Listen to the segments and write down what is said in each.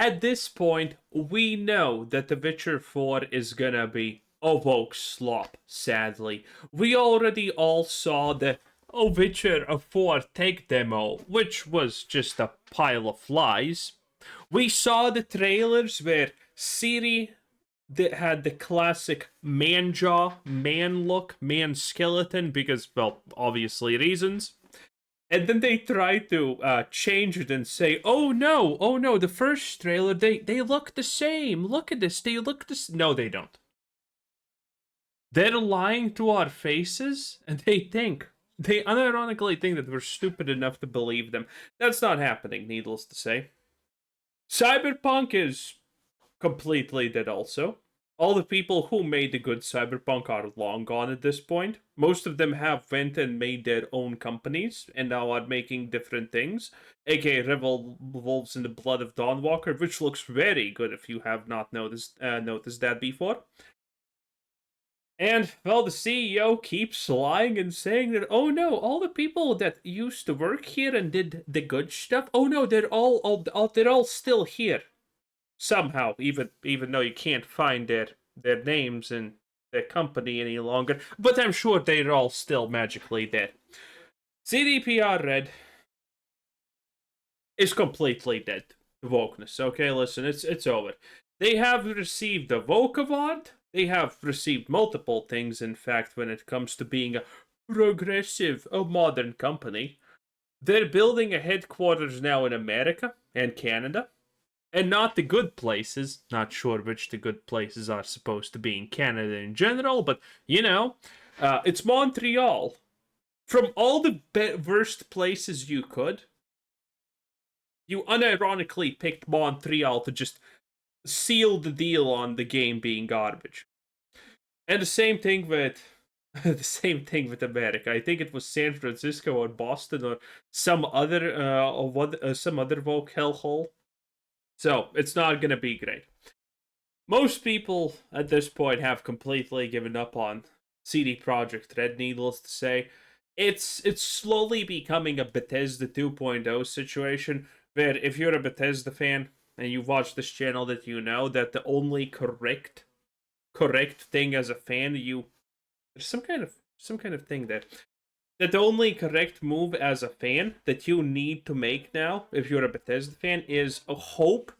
at this point, we know that The Witcher 4 is gonna be a woke slop, sadly. We already all saw the Witcher 4 tech demo, which was just a pile of lies. We saw the trailers where Ciri that had the classic man jaw, man look, man skeleton, because, well, obviously reasons. And then they try to change it and say, oh no, the first trailer, they look the same. Look at this, they look this. No, they don't. They're lying to our faces, and they unironically think that we're stupid enough to believe them. That's not happening, needless to say. Cyberpunk is completely dead also. All the people who made the good Cyberpunk are long gone at this point. Most of them have went and made their own companies and now are making different things, aka Revolves in the Blood of Dawnwalker, which looks very good if you have not noticed that before. And, well, the CEO keeps lying and saying that, oh no, all the people that used to work here and did the good stuff, oh no, they're all still here. Somehow, even though you can't find their names and their company any longer, but I'm sure they're all still magically dead. CD Projekt Red is completely dead. Wokeness. Okay, listen, it's over. They have received a Woke Award. They have received multiple things, in fact, when it comes to being a progressive, a modern company. They're building a headquarters now in America and Canada. And not the good places. Not sure which the good places are supposed to be in Canada in general, but, you know, it's Montreal. From all the worst places you could, you unironically picked Montreal to just seal the deal on the game being garbage. And the same thing with America. I think it was San Francisco or Boston or some other woke hellhole. So, it's not gonna be great. Most people at this point have completely given up on CD Projekt Red, needless to say. It's slowly becoming a Bethesda 2.0 situation, where if you're a Bethesda fan, and you've watched this channel, that you know that the only correct thing as a fan, there's some kind of thing there. That the only correct move as a fan that you need to make now, if you're a Bethesda fan, is a hope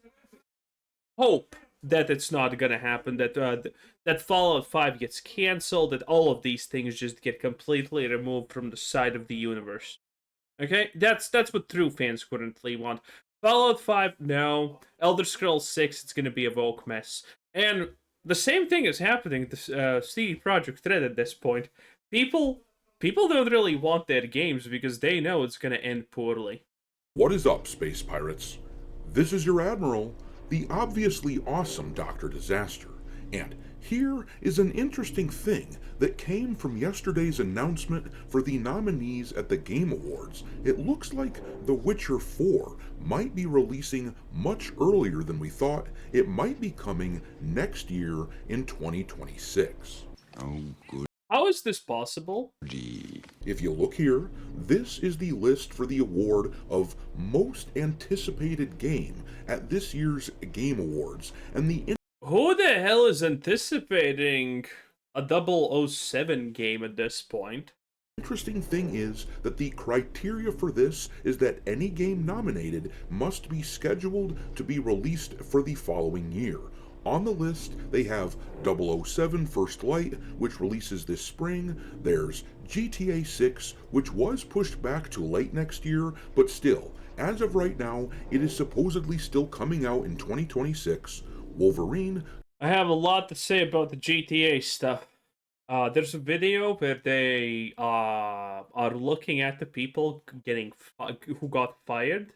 that it's not gonna happen, that Fallout 5 gets cancelled, that all of these things just get completely removed from the side of the universe. Okay? That's what true fans currently want. Fallout 5, no. Elder Scrolls 6, it's gonna be a woke mess. And the same thing is happening to CD Projekt Red at this point. People don't really want their games because they know it's going to end poorly. What is up, space pirates? This is your admiral, the obviously awesome Dr. Disaster, and here is an interesting thing that came from yesterday's announcement for the nominees at the Game Awards. It looks like The Witcher 4 might be releasing much earlier than we thought. It might be coming next year in 2026. Oh, good. How is this possible? If you look here, this is the list for the award of Most Anticipated Game at this year's Game Awards, and the who the hell is anticipating a 007 game at this point? Interesting thing is that the criteria for this is that any game nominated must be scheduled to be released for the following year. On the list, they have 007 First Light, which releases this spring. There's GTA 6, which was pushed back to late next year, but still, as of right now, it is supposedly still coming out in 2026. Wolverine. I have a lot to say about the GTA stuff. There's a video where they are looking at the people who got fired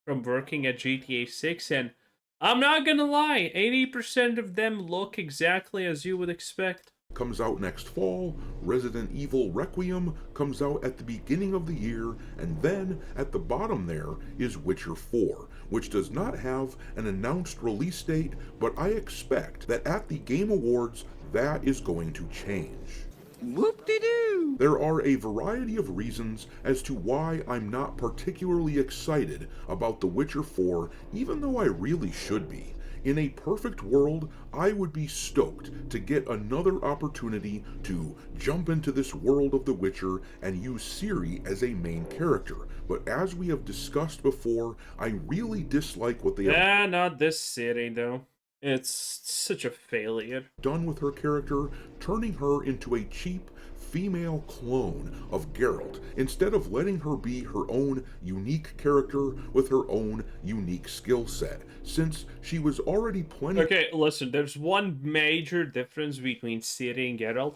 from working at GTA 6, and I'm not gonna lie, 80% of them look exactly as you would expect. Comes out next fall. Resident Evil Requiem comes out at the beginning of the year, and then at the bottom there is Witcher 4, which does not have an announced release date, but I expect that at the Game Awards that is going to change. Whoop-de-doo! There are a variety of reasons as to why I'm not particularly excited about The Witcher 4, even though I really should be. In a perfect world, I would be stoked to get another opportunity to jump into this world of The Witcher and use Ciri as a main character. But as we have discussed before, I really dislike what they have Not this city, though. It's such a failure. done with her character, turning her into a cheap female clone of Geralt, instead of letting her be her own unique character with her own unique skill set, since she was already plenty. Okay, listen, there's one major difference between Ciri and Geralt.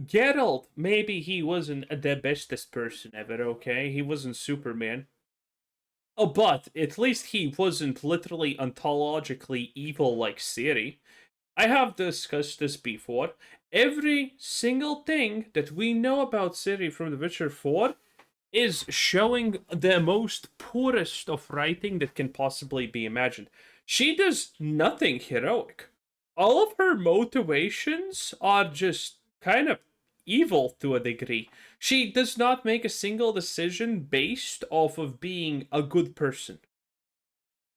Geralt, maybe he wasn't the bestest person ever, okay? He wasn't Superman. Oh, but at least he wasn't literally ontologically evil like Ciri. I have discussed this before. Every single thing that we know about Ciri from The Witcher 4 is showing the most poorest of writing that can possibly be imagined. She does nothing heroic. All of her motivations are just kind of evil to a degree. She does not make a single decision based off of being a good person.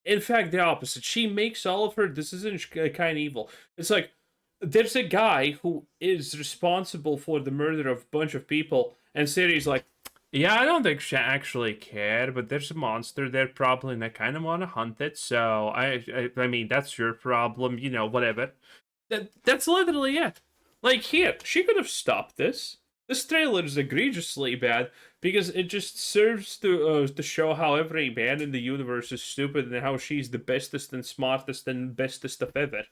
In fact, the opposite. She makes all of her decisions kind of evil. It's like, there's a guy who is responsible for the murder of a bunch of people, and Ciri's like, yeah, I don't think she actually cared, but there's a monster there probably, and I kind of want to hunt it, so I mean, that's your problem, you know, whatever. That's literally it. Like, here, she could have stopped this. This trailer is egregiously bad because it just serves to show how every man in the universe is stupid and how she's the bestest and smartest and bestest of ever.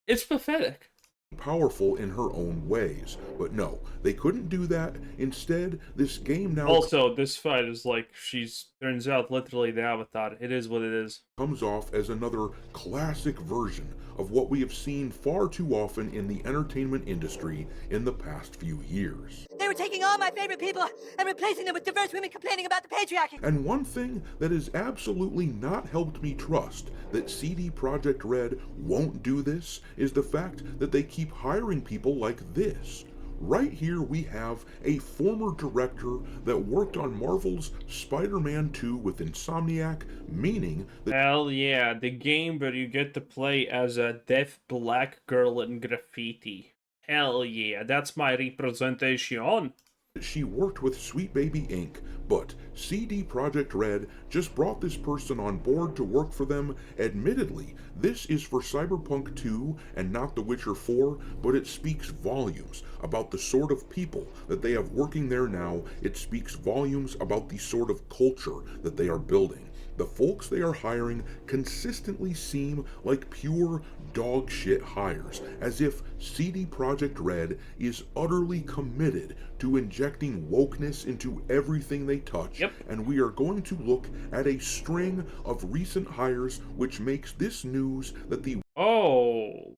It's pathetic. Powerful in her own ways. But no, they couldn't do that. Instead, this game now Also, this fight is like, she's, turns out, literally the Avatar. It is what it is. comes off as another classic version of what we have seen far too often in the entertainment industry in the past few years. They were taking all my favorite people and replacing them with diverse women complaining about the patriarchy. And one thing that has absolutely not helped me trust that CD Projekt Red won't do this is the fact that they keep hiring people like this. Right here we have a former director that worked on Marvel's Spider-Man 2 with Insomniac, meaning that Hell yeah, the game where you get to play as a deaf black girl in graffiti. Hell yeah, that's my representation. she worked with Sweet Baby Inc., but CD Projekt Red just brought this person on board to work for them. Admittedly, this is for Cyberpunk 2 and not The Witcher 4, but it speaks volumes about the sort of people that they have working there now. It speaks volumes about the sort of culture that they are building. The folks they are hiring consistently seem like pure dog shit hires, as if CD Projekt Red is utterly committed to injecting wokeness into everything they touch. Yep. And we are going to look at a string of recent hires which makes this news that the Oh,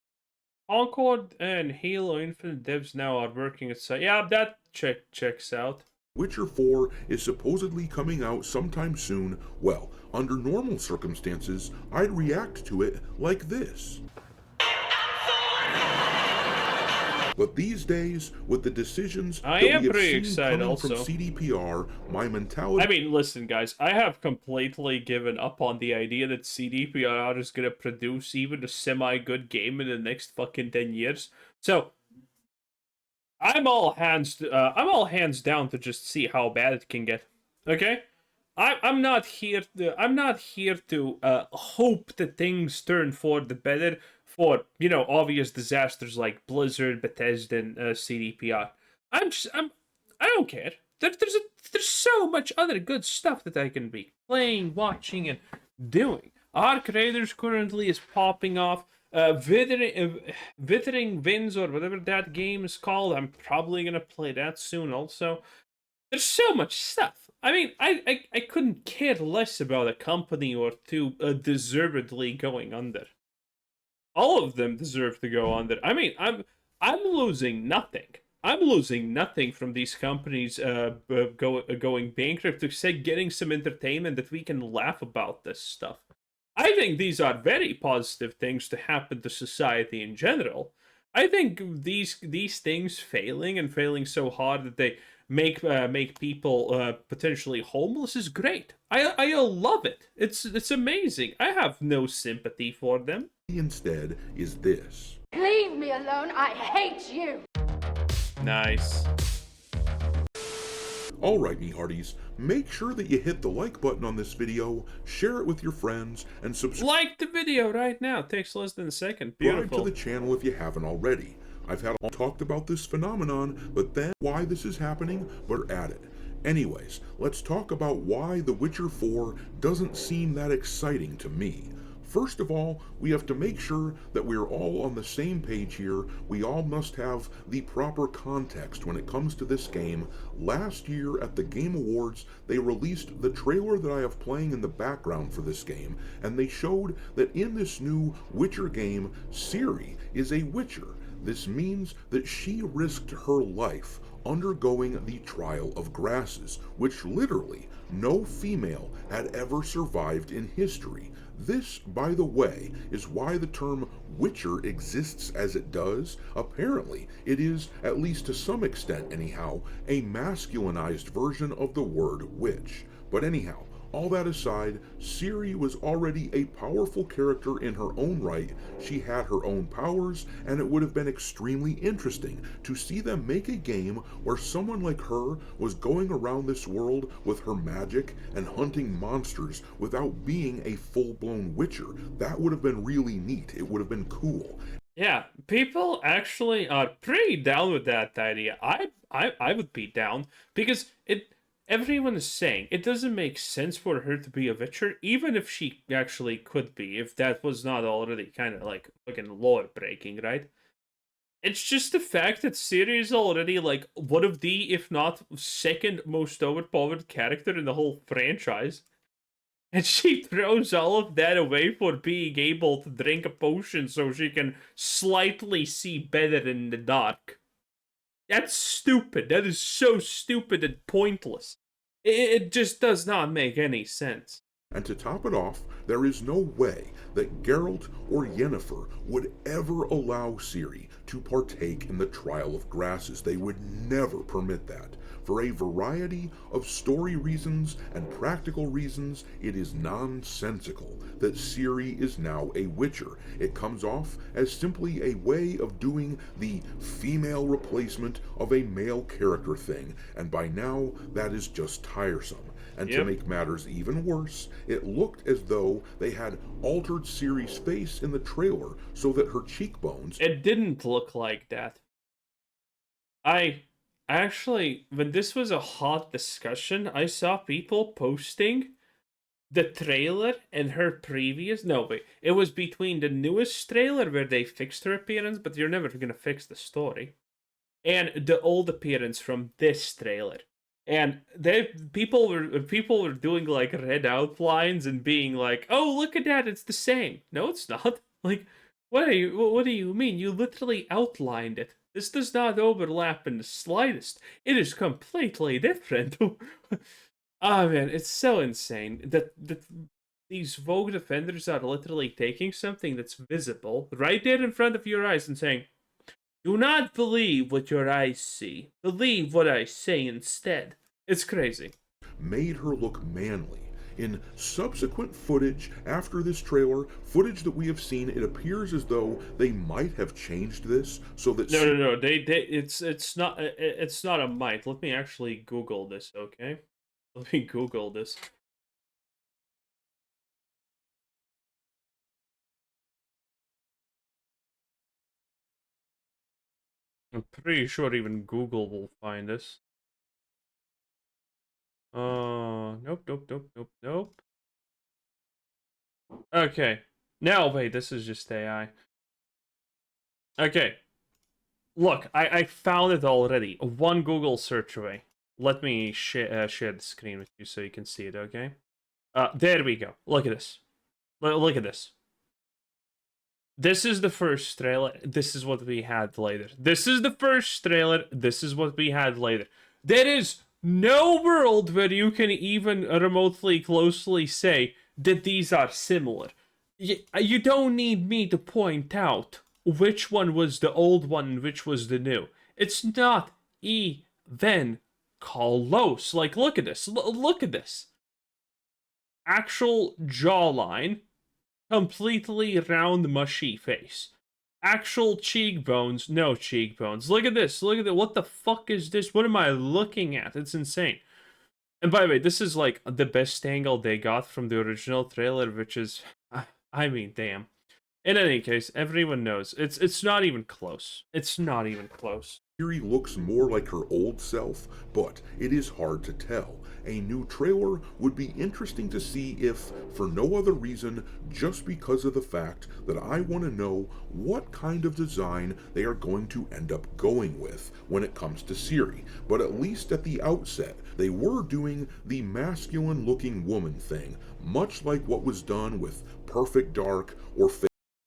Concord and Halo Infinite devs now are working at site. Yeah, that checks out. Witcher 4 is supposedly coming out sometime soon. Well, under normal circumstances, I'd react to it like this. But these days, with the decisions I that am we have pretty seen excited coming also. from CDPR, my mentality... I mean, listen, guys, I have completely given up on the idea that CDPR is gonna produce even a semi-good game in the next fucking 10 years. So, I'm all hands down to just see how bad it can get. Okay? I'm not here to hope that things turn for the better for, you know, obvious disasters like Blizzard, Bethesda, and CDPR. I don't care. There's so much other good stuff that I can be playing, watching, and doing. Arc Raiders currently is popping off. Withering Winds, or whatever that game is called, I'm probably gonna play that soon also. There's so much stuff. I mean, I couldn't care less about a company or two deservedly going under. All of them deserve to go under. I mean, I'm losing nothing. I'm losing nothing from these companies going bankrupt, except getting some entertainment that we can laugh about this stuff. I think these are very positive things to happen to society in general. I think these things failing and failing so hard that they make people potentially homeless is great. I love it. It's amazing. I have no sympathy for them. Instead is this. Leave me alone, I hate you! Nice. Alright, me hearties, make sure that you hit the like button on this video, share it with your friends, and subscribe Like the video right now. It takes less than a second. to Beautiful. the channel if you haven't already. I've had talked about this phenomenon, but then why this is happening, we're at it. Anyways, let's talk about why The Witcher 4 doesn't seem that exciting to me. First of all, we have to make sure that we're all on the same page here. We all must have the proper context when it comes to this game. Last year at the Game Awards, they released the trailer that I have playing in the background for this game, and they showed that in this new Witcher game, Ciri is a Witcher. This means that she risked her life undergoing the Trial of Grasses, which literally no female had ever survived in history. This, by the way, is why the term Witcher exists as it does. Apparently, it is, at least to some extent anyhow, a masculinized version of the word witch. But anyhow, all that aside, Ciri was already a powerful character in her own right. She had her own powers, and it would have been extremely interesting to see them make a game where someone like her was going around this world with her magic and hunting monsters without being a full-blown witcher. That would have been really neat. It would have been cool. Yeah, people actually are pretty down with that idea. I would be down because everyone is saying it doesn't make sense for her to be a Witcher, even if she actually could be, if that was not already kind of like fucking lore breaking, right? It's just the fact that Ciri is already like one of the, if not second most overpowered character in the whole franchise. And she throws all of that away for being able to drink a potion so she can slightly see better in the dark. That's stupid. That is so stupid and pointless. It just does not make any sense. And to top it off, there is no way that Geralt or Yennefer would ever allow Ciri to partake in the Trial of Grasses. They would never permit that. For a variety of story reasons and practical reasons, it is nonsensical that Ciri is now a Witcher. It comes off as simply a way of doing the female replacement of a male character thing, and by now that is just tiresome. And to make matters even worse, it looked as though they had altered Ciri's face in the trailer so that her cheekbones... It didn't look like that. Actually, when this was a hot discussion, I saw people posting the trailer and her previous... No, wait. It was between the newest trailer where they fixed her appearance, but you're never going to fix the story, and the old appearance from this trailer. And people were doing like red outlines and being like, "Oh, look at that, it's the same." No, it's not. Like, what do you mean? You literally outlined it. This does not overlap in the slightest. It is completely different. Oh man, it's so insane that these Vogue defenders are literally taking something that's visible right there in front of your eyes and saying, "Do not believe what your eyes see. Believe what I say instead." It's crazy. Made her look manly. In subsequent footage after this trailer, footage that we have seen, it appears as though they might have changed this so that... No. It's not a might. Let me actually Google this, okay? Let me Google this. I'm pretty sure even Google will find this. Nope. Okay. Now, wait, this is just AI. Okay. Look, I found it already. One Google search away. Let me share the screen with you so you can see it, okay? There we go. Look at this. Look at this. This is the first trailer. This is what we had later. This is the first trailer. This is what we had later. There is no world where you can even remotely closely say that these are similar. You don't need me to point out which one was the old one and which was the new. It's not even close. Like, look at this. Look at this. Actual jawline, completely round, mushy face. Actual cheekbones, no cheekbones. Look at this. Look at that. What the fuck is this? What am I looking at? It's insane. And by the way, this is like the best angle they got from the original trailer, which is, I mean, damn. In any case, everyone knows it's not even close. It's not even close. Ciri looks more like her old self, but it is hard to tell. A new trailer would be interesting to see if, for no other reason, just because of the fact that I want to know what kind of design they are going to end up going with when it comes to Ciri. But at least at the outset, they were doing the masculine-looking woman thing, much like what was done with Perfect Dark or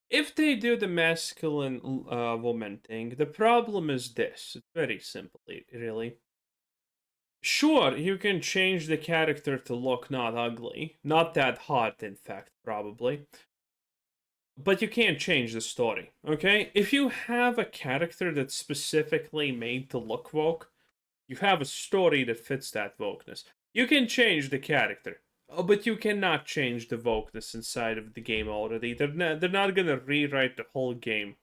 If they do the masculine woman thing, the problem is this. It's very simple, really. Sure, you can change the character to look not ugly. Not that hot, in fact, probably. But you can't change the story, okay? If you have a character that's specifically made to look woke, you have a story that fits that wokeness. You can change the character. Oh, but you cannot change the wokeness inside of the game already. They're not gonna rewrite the whole game.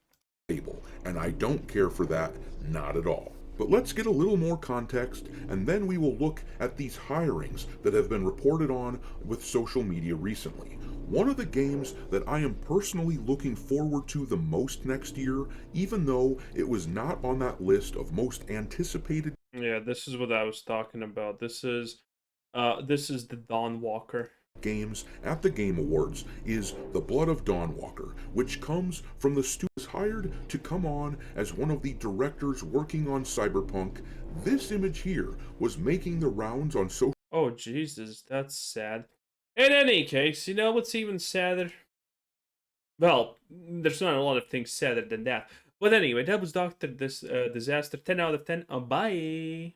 Table, and I don't care for that, not at all. But let's get a little more context, and then we will look at these hirings that have been reported on with social media recently. One of the games that I am personally looking forward to the most next year, even though it was not on that list of most anticipated. Yeah, this is what I was talking about. This is the Dawn Walker. Games at the Game Awards is The Blood of Dawnwalker, which comes from the studio hired to come on as one of the directors working on Cyberpunk. This image here was making the rounds on social. Oh, Jesus, that's sad. In any case, you know what's even sadder? Well, there's not a lot of things sadder than that. But anyway, that was Dr. Disaster. 10 out of 10. Bye.